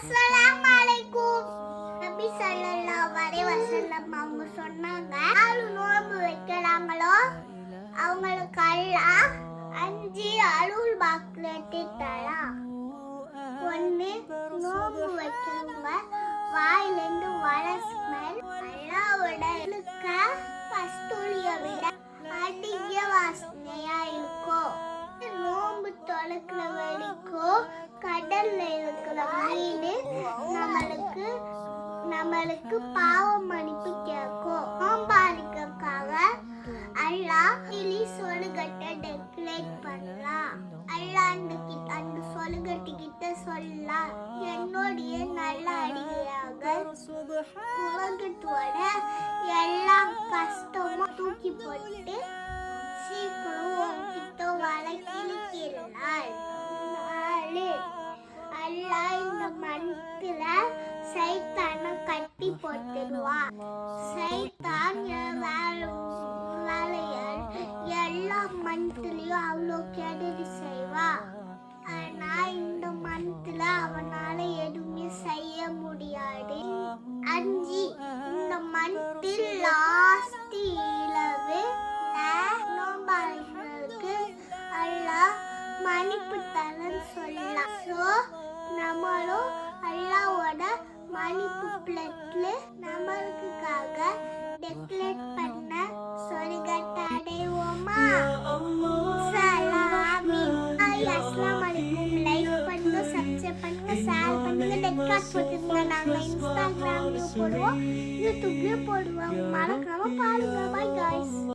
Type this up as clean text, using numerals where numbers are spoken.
அஸ்ஸலாமுஅலைக்கும். நபி ஸல்லல்லாஹு அலைஹி வஸல்லம் அவங்க சொன்னாங்க, யாரு நோன்பு வைக்கிறாங்களோ அவங்களுக்கு அல்லாஹ் 5 அருள் பாக்கியத்தை தரான். ஒண்ணு, நோன்பு வைக்கிறவங்க வாயிலிருந்து வர ஸ்மெல் அல்லாஹ்வோட இழுக்க கஸ்தூரியை விட அதிக வாசனையா இருக்கும். நோன்பு தொலைக்கிற வரைக்கும் கடல்ல இருக்கிற மீன் நம்மளுக்கு பாவ மன்னிப்பு கேட்கும். நோம்பாளிக்காக அல்லாஹ் சொலுகட்டை டெக்கரேட் பண்ணலாம். அல்லாஹ் அந்த சொலுகட்டு கிட்ட சொல்லலாம், என்னுடைய நல்ல அடியாக உலகத்தோட எல்லா கஷ்டமும் தூக்கி போட்டு சீக்கிரம் உன்கிட்ட வர கிழிக்கிறாள். அல்லாஹ் இந்த மனத்துல சைத்தானை கட்டி போட்டுடுவான். சைத்தான் எல்லா மனத்துலயும் அவ்வளோ கெடுதி செய்வான். ஆனா இந்த மனத்துல அவனால எதுவுமே செய்ய முடியாது. 5, இந்த மனத்தில் லாஸ்ட் இளவு நோம்பாளிகளுக்கு அல்லாஹ் மன்னிப்பு தரன்னு சொல்லலாம். ஸோ நம்மளும் அல்லாஹ்வோட மன்னிப்பு பிளேட்ல நம்மளுக்காக டெக்கரேட் பண்ண சொர்க்கத்தை அடைவோமா? அஸ்ஸலாமு அலைக்கும். லைக் பண்ணுங்க, சப்ஸ்கிரைப் பண்ணுங்க, ஷேர் பண்ணுங்க, டெக்கார்ட் போட்டுருங்க. நாங்கள் இன்ஸ்டாகிராம்லயும் போடுவோம், யூடியூப்லயும் போடுவோம். மறக்காம பாருங்க. By guys.